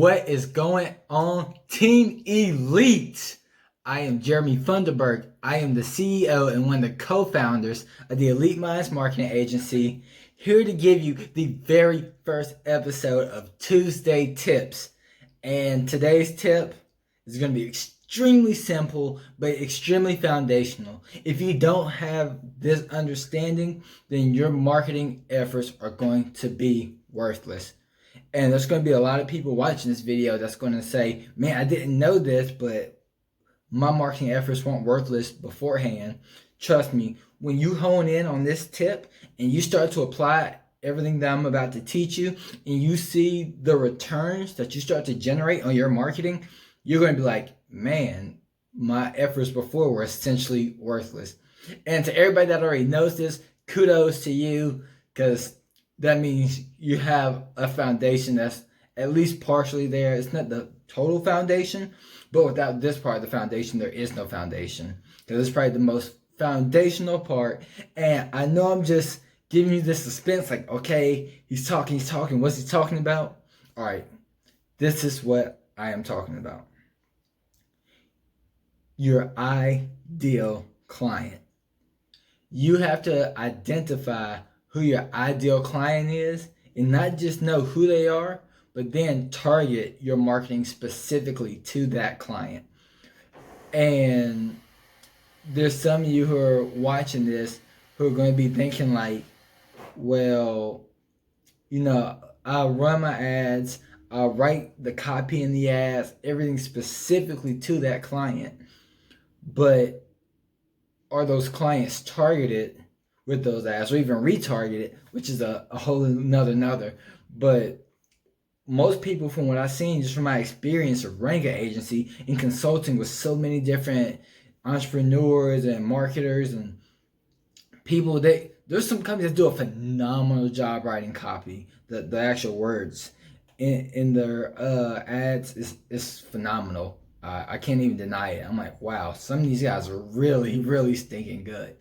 What is going on, Team Elite? I am Jeremy Funderburg. I am the CEO and one of the co-founders of the Elite Minds Marketing Agency, here to give you the very first episode of Tuesday Tips. And today's tip is going to be extremely simple, but extremely foundational. If you don't have this understanding, then your marketing efforts are going to be worthless. And there's going to be a lot of people watching this video that's going to say, man, I didn't know this, but my marketing efforts weren't worthless beforehand. Trust me, when you hone in on this tip and you start to apply everything that I'm about to teach you, and you see the returns that you start to generate on your marketing, you're going to be like, man, my efforts before were essentially worthless. And to everybody that already knows this, kudos to you, because that means you have a foundation that's at least partially there. It's not the total foundation, but without this part of the foundation, there is no foundation. Because it's probably the most foundational part. And I know I'm just giving you this suspense, like, okay, he's talking, what's he talking about? All right, this is what I am talking about. Your ideal client. You have to identify who your ideal client is, and not just know who they are, but then target your marketing specifically to that client. And there's some of you who are watching this who are going to be thinking like, well, I'll run my ads, I'll write the copy in the ads, everything specifically to that client. But are those clients targeted with those ads, or even retargeted, which is a whole another. But most people, from what I've seen, just from my experience of running an agency and consulting with so many different entrepreneurs and marketers and people, there's some companies that do a phenomenal job writing copy. The actual words in their ads is phenomenal. I can't even deny it. I'm like, wow, some of these guys are really, really stinking good.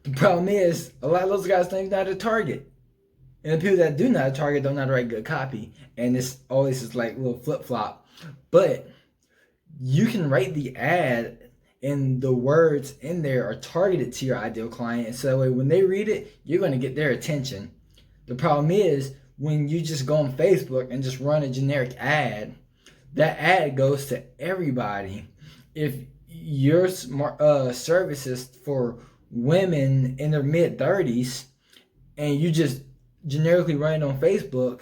The problem is, a lot of those guys don't even know how to target. And the people that do know how to target don't know how to write good copy. And it's always just like a little flip-flop. But you can write the ad and the words in there are targeted to your ideal client. So that way when they read it, you're going to get their attention. The problem is, when you just go on Facebook and just run a generic ad, that ad goes to everybody. If your services for women in their mid-30s and you just generically run it on Facebook,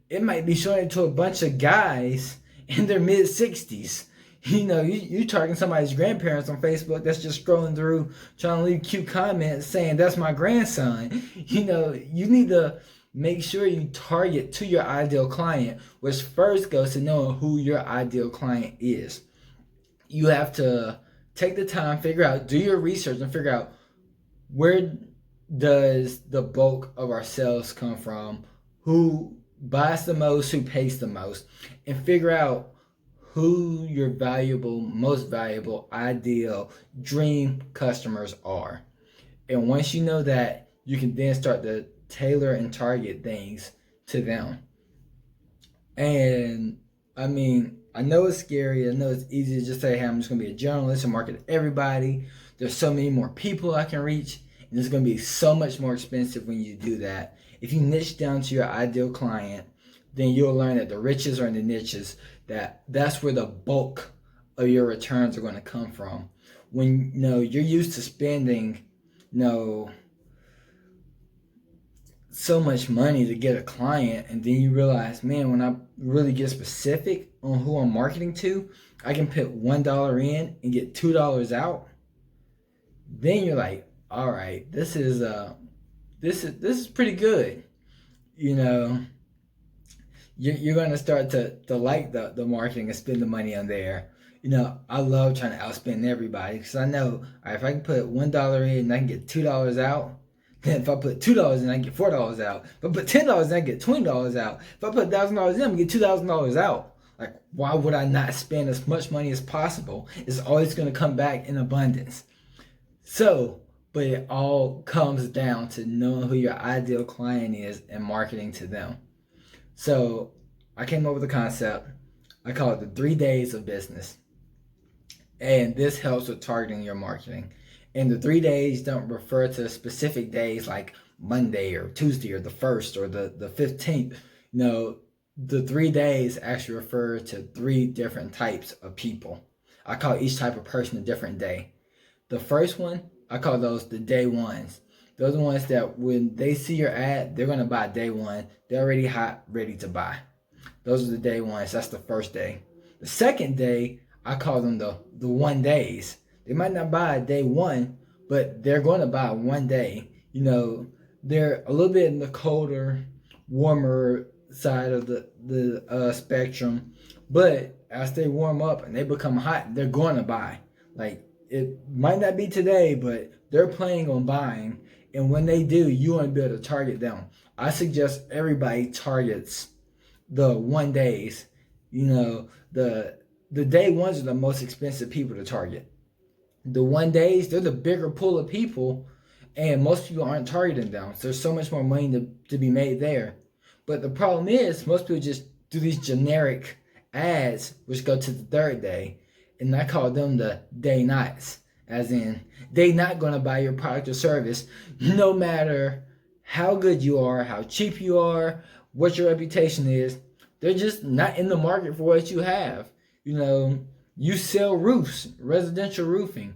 it might be showing it to a bunch of guys in their mid-60s. You targeting somebody's grandparents on Facebook that's just scrolling through trying to leave cute comments saying that's my grandson. You need to make sure you target to your ideal client, which first goes to knowing who your ideal client is. You have to take the time, do your research and figure out, where does the bulk of our sales come from? Who buys the most? Who pays the most? And figure out who your most valuable, ideal, dream customers are. And once you know that, you can then start to tailor and target things to them. And I know it's scary. I know it's easy to just say, hey, I'm just going to be a generalist and market to everybody. There's so many more people I can reach, and it's going to be so much more expensive when you do that. If you niche down to your ideal client, then you'll learn that the riches are in the niches. That's where the bulk of your returns are going to come from. When you're used to spending so much money to get a client, and then you realize, man, when I really get specific on who I'm marketing to, I can put $1 in and get $2 out. Then you're like, all right, this is pretty good. You're going to start to like the marketing and spend the money on there. I love trying to outspend everybody, because I know, all right, if I can put $1 in and I can get $2 out, then if I put $2 in, I can get $4 out. If I put $10 in, I can get $20 out. If I put $1,000 in, I can get $2,000 out. Like, why would I not spend as much money as possible? It's always going to come back in abundance. So, but it all comes down to knowing who your ideal client is and marketing to them. So I came up with a concept. I call it the 3 days of business. And this helps with targeting your marketing. And the 3 days don't refer to specific days like Monday or Tuesday or the 1st or the 15th. No, the 3 days actually refer to 3 different types of people. I call each type of person a different day. The first one, I call those the day ones. Those are the ones that when they see your ad, they're going to buy day one. They're already hot, ready to buy. Those are the day ones. That's the first day. The second day, I call them the 1 days. They might not buy day one, but they're going to buy 1 day. You know, they're a little bit in the colder, warmer side of the spectrum. But as they warm up and they become hot, they're going to buy. Like, it might not be today, but they're planning on buying. And when they do, you want to be able to target them. I suggest everybody targets the 1 days. You know, the day ones are the most expensive people to target. The 1 days, they're the bigger pool of people, and most people aren't targeting them. So there's so much more money to be made there. But the problem is, most people just do these generic ads, which go to the third day. And I call them the day nots, as in they not going to buy your product or service no matter how good you are, how cheap you are, what your reputation is. They're just not in the market for what you have. You know, you sell roofs, residential roofing.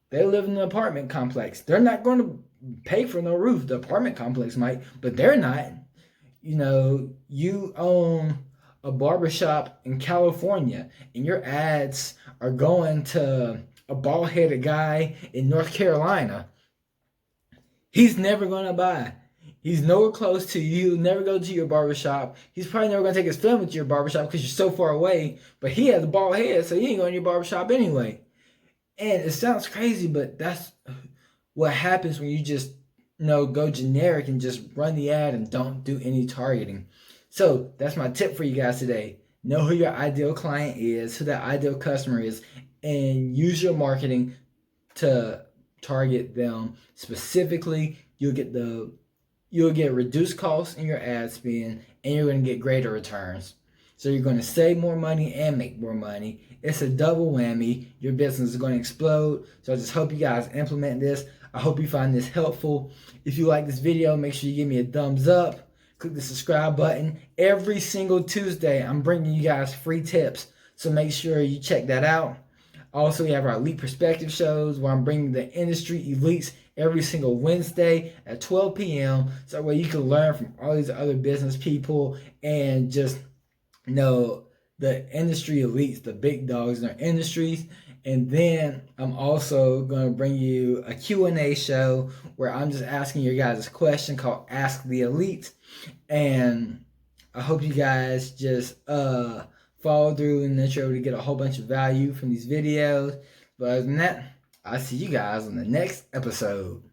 They live in an apartment complex. They're not going to pay for no roof. The apartment complex might, but they're not. You know, you own a barbershop in California and your ads are going to a bald-headed guy in North Carolina. He's never going to buy. He's nowhere close to you, never go to your barbershop. He's probably never going to take his family to your barbershop because you're so far away. But he has a bald head, so he ain't going to your barbershop anyway. And it sounds crazy, but that's what happens when you just, go generic and just run the ad and don't do any targeting. So that's my tip for you guys today. Know who your ideal client is, who that ideal customer is, and use your marketing to target them specifically. You'll get reduced costs in your ad spend, and you're going to get greater returns. So you're going to save more money and make more money. It's a double whammy. Your business is going to explode. So I just hope you guys implement this. I hope you find this helpful. If you like this video, make sure you give me a thumbs up. Click the subscribe button. Every single Tuesday, I'm bringing you guys free tips. So make sure you check that out. Also, we have our Elite Perspective shows where I'm bringing the industry elites every single Wednesday at 12 p.m. So that way you can learn from all these other business people and just the industry elites, the big dogs in their industries. And then I'm also going to bring you a Q&A show where I'm just asking you guys a question called Ask the Elite. And I hope you guys just follow through and that you're able to get a whole bunch of value from these videos. But other than that, I'll see you guys on the next episode.